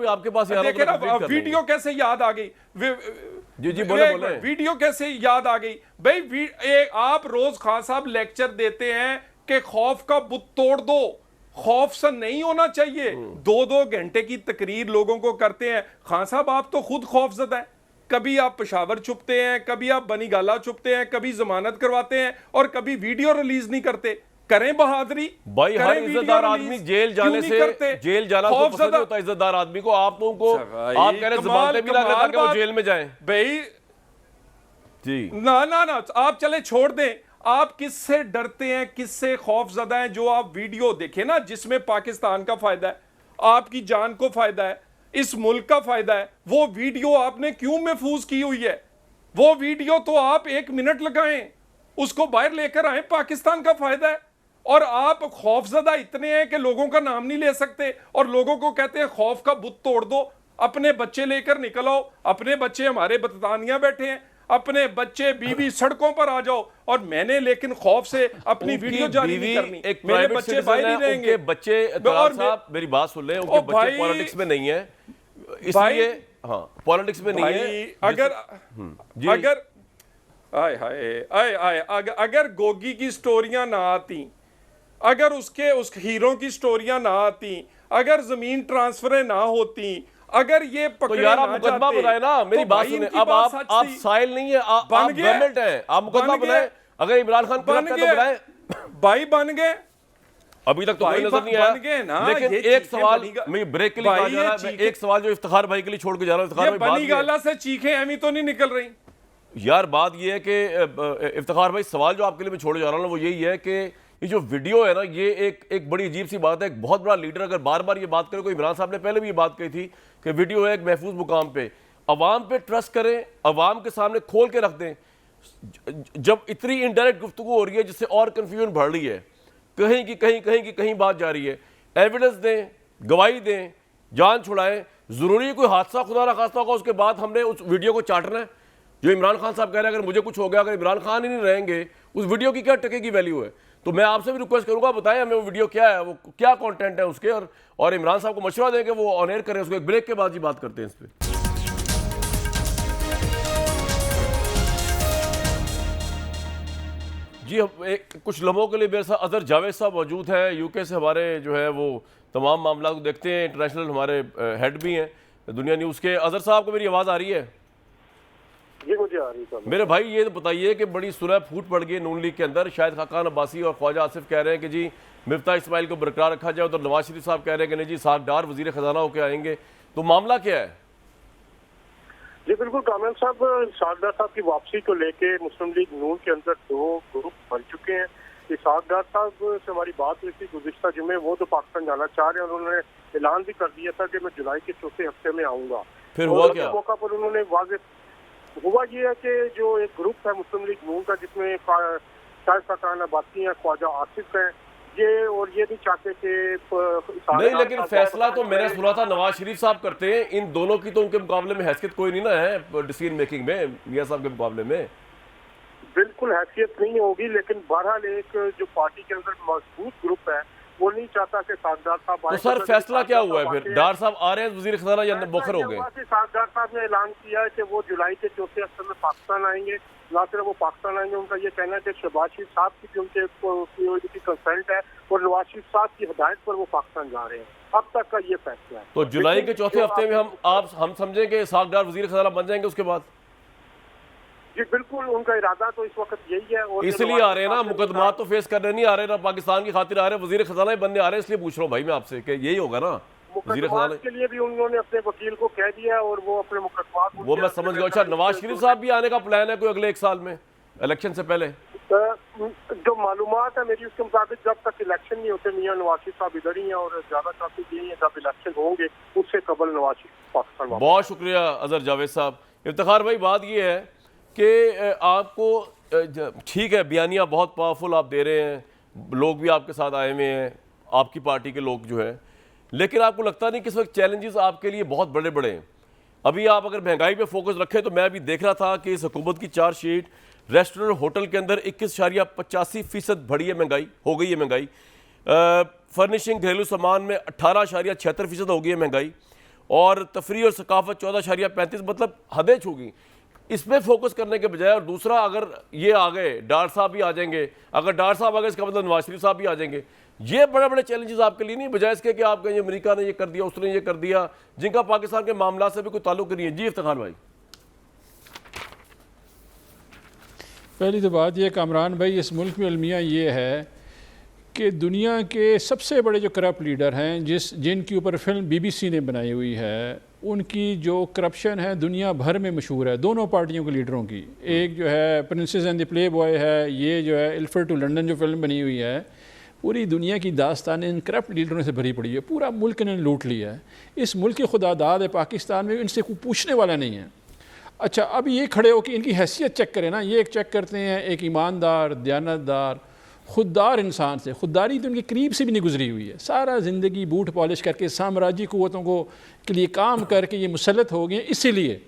आपके पास देखे ना, वीडियो कैसे याद आ गई? जी बोले। वीडियो कैसे याद आ गई भाई? आप रोज खान साहब लेक्चर देते हैं कि खौफ का बुत तोड़ दो, खौफ से नहीं होना चाहिए। 2-2 घंटे की तकरीर लोगों को करते हैं। खान साहब आप तो खुद खौफजदा हैं, कभी आप पेशावर छुपते हैं, कभी आप बनी गाला छुपते हैं, कभी जमानत करवाते हैं, और कभी वीडियो रिलीज नहीं करते। करें बहादुरी भाई, हर इज्जतदार आदमी जेल जाने से, जेल जाना तो पसंद नहीं होता इज्जतदार आदमी को। आप लोगों को आप कह रहे जमानतें भी लगा ताकि वो जेल में जाएं भाई। जी ना ना ना, आप चले छोड़ दें। आप किससे डरते हैं, किससे खौफजदा हैं? जो आप वीडियो देखें ना जिसमें पाकिस्तान का फायदा है, आपकी जान को फायदा है, इस मुल्क का फायदा है, वो वीडियो आपने क्यों महफूज की हुई है? वो वीडियो तो आप 1 मिनट लगाएं, उसको बाहर लेकर आए, पाकिस्तान का फायदा है। और आप खौफजदा इतने हैं कि लोगों का नाम नहीं ले सकते, और लोगों को कहते हैं खौफ का बुत तोड़ दो, अपने बच्चे लेकर निकल आओ। अपने बच्चे हमारे बरतानिया बैठे हैं, अपने बच्चे बीवी सड़कों पर आ जाओ। और मैंने लेकिन खौफ से अपनी वीडियो जारी नहीं करनी, मेरे बच्चे बाहर ही रहेंगे। बच्चे साहब मेरी बात सुन ले, उनके बच्चे पॉलिटिक्स में नहीं है, इसलिए हाँ पॉलिटिक्स में नहीं है। अगर गोगी की स्टोरियां ना आती, अगर उस हीरो की स्टोरियां ना आती, अगर जमीन ट्रांसफरें ना होती, अगर ये पकड़े तो यार आप ना मुकदमा जाते, बनाए ना, मेरी तो बात भाई सुने। इनकी अब बात आप साइल नहीं है, आप गवर्नमेंट है, आप मुकदमा बनाए। अगर इमरान खान बन तो गए बनाए भाई, बन गए। अभी तक तो कोई नजर नहीं आया। लेकिन एक सवाल मैं ब्रेक के लिए कहा जा रहा है, एक सवाल जो इफ्तिखार भाई के लिए छोड़ के जा रहा हूं। इफ्तिखार भाई, बनी गाला से चीखें एमी तो नहीं निकल रही यार। बात ये है कि इफ्तिखार भाई, सवाल जो आपके लिए मैं छोड़े जा रहा हूं वो यही है कि ये जो वीडियो है ना, ये एक बड़ी अजीब सी बात है। एक बहुत बड़ा लीडर अगर बार बार ये बात करे, कोई इमरान साहब ने पहले भी ये बात कही थी कि वीडियो है एक महफूज मुकाम पे, अवाम पे ट्रस्ट करें, अवाम के सामने खोल के रख दें। जब इतनी इनडायरेक्ट गुफ्तगू हो रही है जिससे और कंफ्यूजन बढ़ रही है, कहीं की कहीं बात जा रही है, एविडेंस दें, गवाही दें, जान छुड़ाएं। जरूरी है कोई हादसा खुदा ना खास्ता होगा उसके बाद हमने उस वीडियो को चाटना है? जो इमरान खान साहब कह रहे हैं अगर मुझे कुछ हो गया, अगर इमरान खान ही नहीं रहेंगे, उस वीडियो की क्या टके की वैल्यू है? तो मैं आपसे भी रिक्वेस्ट करूंगा, बताएं हमें वो वीडियो क्या है, वो क्या कंटेंट है उसके, और इमरान साहब को मशवरा दें कि वो ऑन एयर करें उसको। एक ब्रेक के बाद ही बात करते हैं इस पर। जी कुछ लम्हों के लिए मेरे साथ अजहर जावेद साहब मौजूद हैं, यूके से हमारे जो है वो तमाम मामला को देखते हैं, इंटरनेशनल हमारे हेड भी हैं दुनिया न्यूज़ के। अजहर साहब को मेरी आवाज़ आ रही है? जी मुझे आ रही है। मेरे भाई ये तो बताइए कि बड़ी सुलह फूट पड़ गई नून लीग के अंदर, शायद खाकान अब्बासी और ख्वाजा आसिफ कह रहे हैं कि जी मिफ्ता इस्माइल को बरकरार रखा जाए, उधर नवाज शरीफ साहब कह रहे हैं कि नहीं जी सागदार वजीर खजाना होकर आएंगे, तो मामला क्या है? जी बिल्कुल, कामरान साहब सागदार साहब की वापसी को लेके मुस्लिम लीग नून के अंदर 2 ग्रुप बन चुके हैं। सागदार साहब से हमारी बात हुई थी गुज़िश्ता जुमे, वो तो पाकिस्तान जाना चाह रहे हैं और उन्होंने ऐलान भी कर दिया था कि मैं जुलाई के चौथे हफ्ते में आऊंगा। फिर हुआ क्या? इस मौका पर उन्होंने हुआ ये है कि जो एक ग्रुप है मुस्लिम लीग नून का, जिसमें शायद खाकान अब्बासी हैं, ख्वाजा आसिफ हैं, ये और ये भी चाहते थे नहीं, लेकिन फैसला तो मैंने सुना था नवाज शरीफ साहब करते हैं, इन दोनों की तो उनके मुकाबले में हैसियत कोई नहीं ना है डिसीजन मेकिंग में, मियां साहब के मुकाबले में बिल्कुल हैसियत नहीं होगी। लेकिन बहरहाल एक जो पार्टी के अंदर मजबूत ग्रुप है वो नहीं चाहता कि सागदार साहब। तो सर फैसला क्या हुआ है फिर? डार साहब आ रहे हैं वजीर खजाना या बोखर हो गए? सागदार साहब ने ऐलान किया है कि वो जुलाई के चौथे हफ्ते में पाकिस्तान आएंगे। ना सिर्फ वो पाकिस्तान आएंगे, उनका ये कहना है कि शहबाज शरीफ साहब की भी उनके कंसल्ट है और नवाज शरीफ साहब की हिदायत पर वो पाकिस्तान जा रहे हैं। अब तक का ये फैसला है। तो जुलाई के चौथे हफ्ते में हम समझें कि सागदार वजीर खजाना बन जाएंगे उसके बाद? जी बिल्कुल, उनका इरादा तो इस वक्त यही है। और इसलिए आ रहे हैं ना, मुकदमा तो फेस करने नहीं आ रहे ना, पाकिस्तान की खातिर आ रहे हैं, वजीर खजाना ही बनने आ रहे हैं। इसलिए पूछ रहा हूँ भाई मैं आपसे कि यही होगा ना वजीर खजाना के लिए भी उन्होंने अपने वकील को कह दिया और वो अपने मुकदमा वो मैं समझ गया। अच्छा, नवाज शरीफ साहब भी आने का प्लान है कोई अगले 1 साल में इलेक्शन से पहले? जो मालूमात है मेरी उसके मुताबिक जब तक इलेक्शन नहीं होते मियां नवाज शरीफ साहब इधर ही हैं और ज्यादा चांसेस यही है जब इलेक्शन होंगे उससे कबल नवाज शरीफ पाकिस्तान वापस। बहुत शुक्रिया अजहर जावेद साहब। इफ्तिखार भाई, बात ये है कि आपको ठीक है बयानियाँ बहुत पावरफुल आप दे रहे हैं, लोग भी आपके साथ आए हुए हैं, आपकी पार्टी के लोग जो हैं, लेकिन आपको लगता नहीं कि इस वक्त चैलेंजेस आपके लिए बहुत बड़े बड़े हैं? अभी आप अगर महंगाई पे फोकस रखें तो मैं अभी देख रहा था कि इस हुकूमत की चार्जशीट रेस्टोरेंट होटल के अंदर 21.85% बढ़ी है महंगाई, हो गई है महंगाई। फर्निशिंग घरेलू सामान में 18.76% हो गई है महंगाई, और तफरी और सकाफत 14.35, मतलब हदें छू गई। इस पर फोकस करने के बजाय, और दूसरा अगर ये आ गए डार साहब भी आ जाएंगे, अगर डार साहब आ गए इसका मतलब नवाज शरीफ साहब भी आ जाएंगे। ये बड़े बड़े चैलेंजेस आपके लिए नहीं, बजाय इसके कि आप कहें अमेरिका ने ये कर दिया, उसने ये कर दिया, जिनका पाकिस्तान के मामला से भी कोई ताल्लुक नहीं है। जी इफ्तिखार भाई। पहली तो बात यह कामरान भाई, इस मुल्क में अलमिया ये है कि दुनिया के सबसे बड़े जो करप्ट लीडर हैं जिनके ऊपर फिल्म BBC ने बनाई हुई है, उनकी जो करप्शन है दुनिया भर में मशहूर है, दोनों पार्टियों के लीडरों की। एक जो है princess and the play boy है, ये जो है इल्फर टू लंदन जो फिल्म बनी हुई है, पूरी दुनिया की दास्तान इन करप्ट लीडरों से भरी पड़ी है, पूरा मुल्क ने लूट लिया है। इस मुल्क की खुदादाद है पाकिस्तान में, इनसे कोई पूछने वाला नहीं है। अच्छा, अब ये खड़े हो कि इनकी हैसियत चेक करें ना, ये एक चेक करते हैं एक ईमानदार, दयानतदार, खुददार इंसान से। खुददारी तो उनके करीब से भी नहीं गुजरी हुई है, सारा ज़िंदगी बूट पॉलिश करके साम्राज्य क़ुव्वतों को के लिए काम करके ये मुसल्लत हो गए। इसीलिए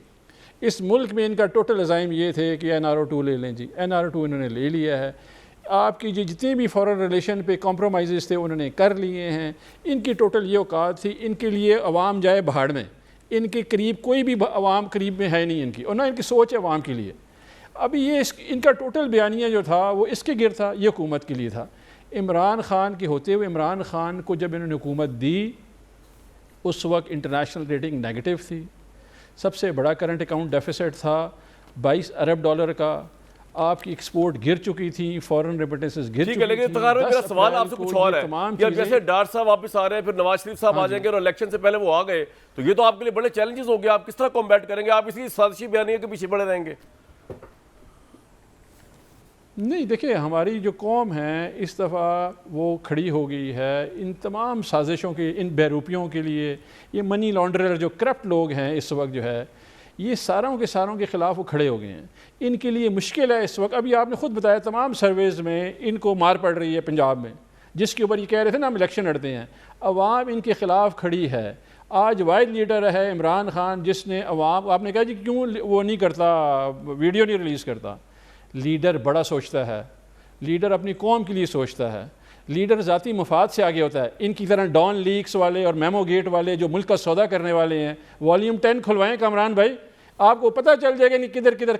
इस मुल्क में इनका टोटल अज़ाइम ये थे कि NRO 2 ले लें जी, NRO 2 इन्होंने ले लिया है। आपकी जो जितने भी फॉरेन रिलेशन पे कॉम्प्रोमाइज़ थे उन्होंने कर लिए हैं। इनकी टोटल ये औकात थी, इनके लिए अवाम जाए भाड़ में, इनके करीब कोई भी अवाम करीब में है नहीं इनकी, और ना इनकी सोच है अवाम के लिए। अभी ये इनका टोटल बयानिया जो था वो इसके गिर था, ये हुकूमत के लिए था। इमरान ख़ान के होते हुए, इमरान ख़ान को जब इन्होंने हुकूमत दी उस वक्त इंटरनेशनल रेटिंग नेगेटिव थी, सबसे बड़ा करंट अकाउंट डेफिसिट था $22 अरब का, आपकी एक्सपोर्ट गिर चुकी थी, फॉरेन रेमिटेंसेस गिर चुकी थी। लेकिन मेरा सवाल आपसे कुछ और है कि जैसे डार साहब वापस आ रहे हैं, फिर नवाज शरीफ साहब आ जाएंगे और इलेक्शन से पहले वो आ गए, तो ये तो आपके लिए बड़े चैलेंजेस हो गए। आप किस तरह कॉम्बैट करेंगे? आप इसी साजिशी बयानिया के पीछे पड़े रहेंगे? नहीं, देखिए हमारी जो कौम है इस दफ़ा वो खड़ी हो गई है इन तमाम साजिशों के, इन बेरूपियों के लिए। ये मनी लॉन्ड्रर जो करप्ट लोग हैं इस वक्त जो है, ये सारों के ख़िलाफ़ वो खड़े हो गए हैं। इनके लिए मुश्किल है इस वक्त। अभी आपने ख़ुद बताया तमाम सर्वेज़ में इनको मार पड़ रही है पंजाब में, जिसके ऊपर ये कह रहे थे ना हम इलेक्शन लड़ते हैं। अवाम इनके ख़िलाफ़ खड़ी है। आज वाइड लीडर है इमरान ख़ान, जिसने अवाम, आपने कहा जी क्यों वो नहीं करता, वीडियो नहीं रिलीज़ करता। लीडर बड़ा सोचता है, लीडर अपनी कौम के लिए सोचता है, लीडर ज़ाती मफाद से आगे होता है। इनकी तरह डॉन लीक्स वाले और मेमो गेट वाले जो मुल्क का सौदा करने वाले हैं, वॉल्यूम 10 खुलवाएं कामरान भाई, आपको पता चल जाएगा नहीं किधर किधर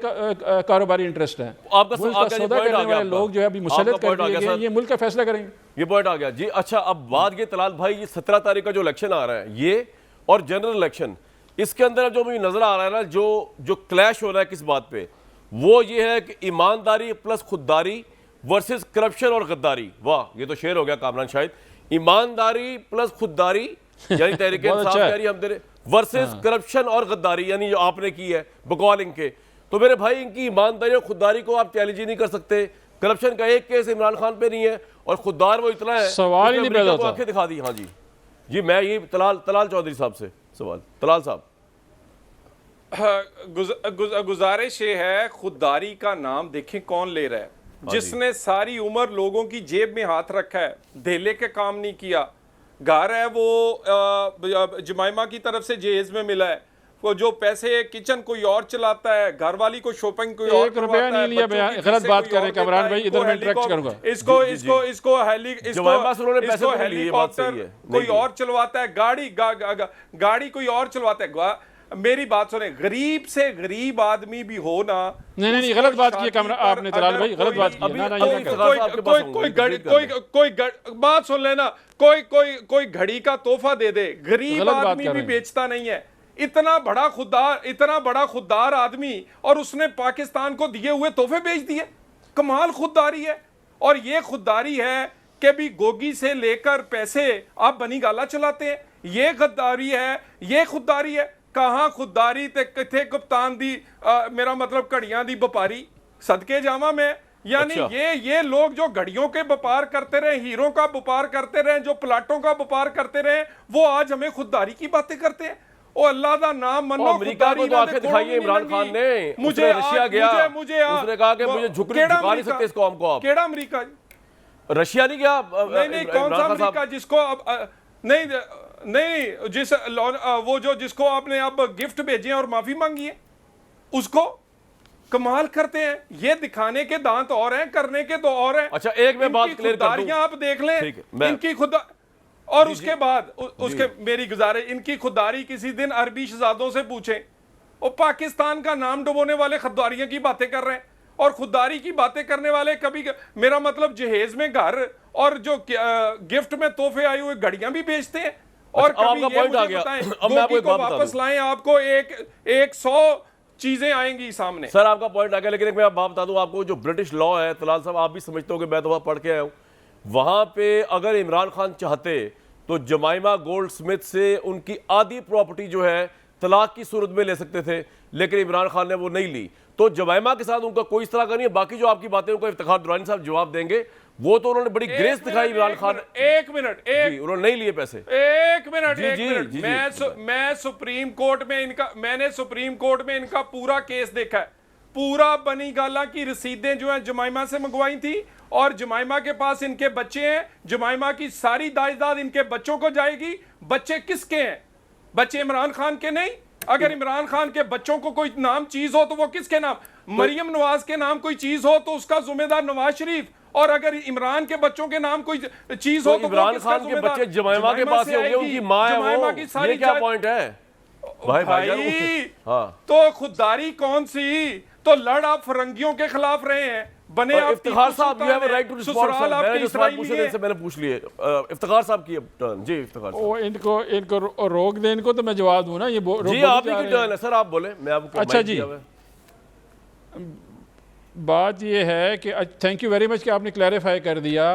कारोबारी इंटरेस्ट है। आपका सौदा करने वाले लोग जो है अभी मुसल्लत कर दिए गए, ये मुल्क का फैसला करेंगे। ये पॉइंट आ गया जी। अच्छा, अब बात ये तलाल भाई, ये 17 तारीख का जो इलेक्शन आ रहा है, ये और जनरल इलेक्शन, इसके अंदर अब जो मुझे नजर आ रहा है ना, जो क्लैश हो रहा है किस बात पे, वो ये है कि ईमानदारी प्लस खुददारी वर्सेस करप्शन और गद्दारी। वाह, ये तो शेर हो गया कामरान शाहिद। ईमानदारी प्लस खुददारी यानी तहरीक बहुत इंसाफ अच्छा है। कह रही है हम तेरे वर्सेस करप्शन और गद्दारी यानी जो आपने की है बकौल इनके। तो मेरे भाई इनकी ईमानदारी और खुददारी को आप चैलेंज ही नहीं कर सकते। करप्शन का एक केस इमरान खान पे नहीं है और खुददार वो इतना है, सवाल ही नहीं उसने पैदा अमेरिका को होता। आंखें दिखा दी। हाँ जी जी, मैं ये तलाल चौधरी साहब से सवाल। तलाल साहब, गुजारिश ये है, खुददारी का नाम देखें कौन ले रहा है, जिसने सारी उम्र लोगों की जेब में हाथ रखा है, धेले के काम नहीं किया, घर है वो जमाइमा की तरफ से जहेज में मिला है, वो जो पैसे किचन कोई और चलाता है, घर वाली को शॉपिंग कोई और एक रुपया करवाता है, नहीं लिया। बच्चों की गलत फीसें बात कोई कर रहे और हैं कामरान देता है, भाई, इधर मैं इंटरेक्ट करूंगा। जमाइमा से उन्होंने पैसे तो नहीं लिए, बात सही है। कोई नहीं और चलवाता है, गाड़ी कोई और चलवाता है। मेरी बात सुने, गरीब से गरीब आदमी भी हो ना, नहीं, गलत बात की है कामरान आपने तलाल भाई, गलत बात की है। ना ये क्या कर कोई बात सुन लेना, कोई घड़ी का तोहफा दे दे, गरीब गलत बात आदमी कर भी रहे हैं। बेचता नहीं है। इतना बड़ा खुददार आदमी, और उसने पाकिस्तान को दिए हुए तोहफे बेच दिए। कमाल खुददारी है। और ये खुददारी है कि भी गोगी से लेकर पैसे आप बनी गाला चलाते हैं, ये गद्दारी है, ये खुददारी है। कहां खुददारी ते किथे कप्तान दी मेरा मतलब घड़ियां दी व्यापारी, सदके जावा मैं। यानी अच्छा। ये लोग जो घड़ियों के व्यापार करते रहे, हीरो का व्यापार करते रहे, जो प्लाटों का व्यापार करते रहे, वो आज हमें खुददारी की बातें करते हैं। ओ अल्लाह दा नाम मनो, अमेरिका को तो आंखें दिखाई है इमरान खान ने। मुझे रशिया गया, उसने कहा कि मुझे झुका नहीं सकते इस कौम को आप। केड़ा अमेरिका? रशिया नहीं गया। नहीं, कौन सा अमेरिका जिसको नहीं जिस वो जो जिसको आपने अब गिफ्ट भेजे और माफी मांगी है, उसको कमाल करते हैं। ये दिखाने के दांत और हैं, करने के तो और हैं। अच्छा, एक मैं बात क्लियर कर दूं। आप देख लें, ठीक है, इनकी खुदा और उसके बाद उसके मेरी गुजारिश, इनकी खुददारी किसी दिन अरबी शहजादों से पूछें। और पाकिस्तान का नाम डुबोने वाले खुददारियों की बातें कर रहे हैं, और खुददारी की बातें करने वाले कभी मेरा मतलब जहेज में घर और जो गिफ्ट में तोहफे आए हुए घड़ियां भी बेचते हैं। और अच्छा, कभी आपका ये पॉइंट आ मुझे गया। बताएं, अब मैं आपको गोगी एक को बात बता वापस दूं। लाएं, आपको एक 100 चीजें आएंगी सामने। सर आपका पॉइंट आ गया, लेकिन एक मैं बात बता दूं आपको, जो ब्रिटिश लॉ है तलाल साहब, आप भी समझते हो कि मैं तो वहां पढ़ के आया हूं, वहां पे अगर इमरान खान चाहते तो जमाइमा गोल्ड स्मिथ से उनकी आधी प्रॉपर्टी जो है तलाक की सूरत में ले सकते थे, लेकिन इमरान खान ने वो नहीं ली। तो जमाइमा के साथ उनका कोई इस तरह का नहीं है। बाकी जो आपकी बातें उनको इफ्तिखार दुरानी साहब जवाब देंगे, वो तो उन्होंने बड़ी ग्रेस दिखाई इमरान खान। एक मिनट जी, उन्होंने नहीं लिए पैसे। एक मिनट जी, मैं सुप्रीम कोर्ट में मैंने सुप्रीम कोर्ट में इनका पूरा केस देखा है। पूरा बनी गाला की रसीदें जो है जमाइमा से मंगवाई थी, और जमाइमा के पास इनके बच्चे हैं, जमाइमा की सारी दायदाद इनके बच्चों को जाएगी। बच्चे किसके हैं? बच्चे इमरान खान के नहीं। अगर इमरान खान के बच्चों को कोई नाम चीज हो तो वो किसके नाम? मरियम नवाज के नाम कोई चीज हो तो उसका जिम्मेदार नवाज शरीफ, और अगर इमरान के बच्चों के नाम कोई चीज हो तो इमरान खान के बच्चे जमाइमा के पास ही होंगे, उनकी मां है वो। ये क्या पॉइंट है भाई? हाँ, तो खुददारी कौन सी? तो लड़ आप फरंगियों के खिलाफ रहे हैं, बने आप Iftikhar sahab, you have a right to respond. ससुराल मैंने आपके जो सवाल पूछे थे इसराइली इससे मैंने पूछ लिए। इफ्तिखार साहब की टर्न। जी इफ्तिखार साहब। वो इनको रोक दे, इनको तो मैं जवाब दूं ना। ये जी आप ही की टर्न है सर, आप बोले, मैं आपको अच्छा माइक जी, दिया हुआ है। बात ये है कि थैंक यू वेरी मच कि आपने क्लैरिफाई कर दिया।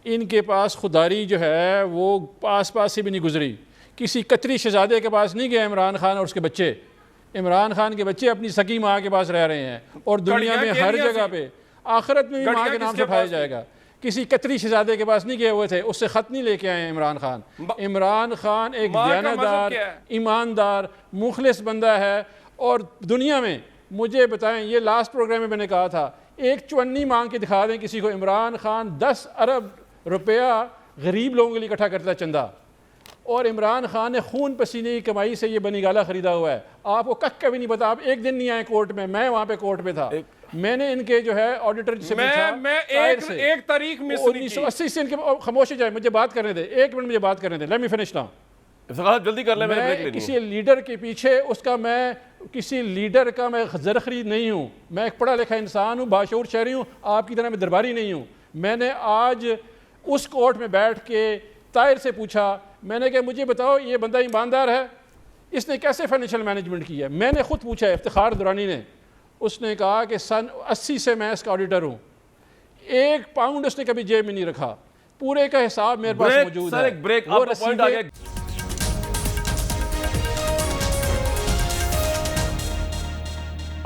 इनके पास खुदारी जो है वो पास से भी नहीं गुजरी। किसी कतरी शहजादे के पास नहीं गया इमरान खान और उसके बच्चे। इमरान खान के बच्चे अपनी सकी माँ के पास रह रहे हैं, और दुनिया में हर जगह पे, आखिरत में भी माँ के नाम से उठाया जाएगा। किसी कतरी शहजादे के पास नहीं गए हुए थे, उससे ख़त नहीं लेके आए इमरान खान। इमरान खान एक दयानतदार, ईमानदार, मुखलिस बंदा है। और दुनिया में मुझे बताएं, ये लास्ट प्रोग्राम में मैंने कहा था, एक चवन्नी मांग के दिखा दें किसी को, इमरान खान 10 अरब रुपया गरीब लोगों के लिए इकट्ठा करता चंदा। और इमरान खान ने खून पसीने की कमाई से ये बनी गाला खरीदा हुआ है। आपको कभी नहीं पता, आप एक दिन नहीं आए कोर्ट में, मैं वहाँ पे कोर्ट में था। मैंने इनके जो है ऑडिटर से पूछा, मैं एक तारीख मिस नहीं की। 1980 से इनके, खामोश हो जाए, मुझे बात करने दे, 1 मिनट मुझे बात करने दे, लेट मी फिनिश नाउ। जल्दी कर ले, मैं किसी लीडर के पीछे उसका, मैं किसी लीडर का मैं ज़र खरीद नहीं हूँ। मैं एक पढ़ा लिखा इंसान हूँ, बाशऊर शहरी हूँ, आपकी तरह मैं दरबारी नहीं हूँ। मैंने आज उस कोर्ट में बैठ के ताहिर से पूछा, मैंने कहा मुझे बताओ ये बंदा ईमानदार है, इसने कैसे फाइनेंशियल मैनेजमेंट की है? मैंने खुद पूछा है, इफ्तिखार दुरानी ने। उसने कहा कि सन 80 से मैं इसका ऑडिटर हूँ, 1 पाउंड उसने कभी जेब में नहीं रखा, पूरे का हिसाब मेरे पास ब्रेक मौजूद सर, है। एक ब्रेक, वो आपका पॉइंट आ रसीदें- गया।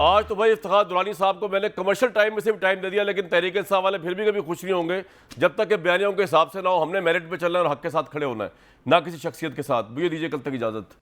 आज तो भाई इफ्तिखार दुरानी साहब को मैंने कमर्शियल टाइम में सिर्फ टाइम दे दिया, लेकिन तहरीक इंसाफ वाले फिर भी कभी खुश नहीं होंगे जब तक कि बयानियों के हिसाब से ना हो। हमने मेरिट पे चलना है और हक के साथ खड़े होना है, ना किसी शख्सियत के साथ। मुझे दीजिए कल तक इजाजत।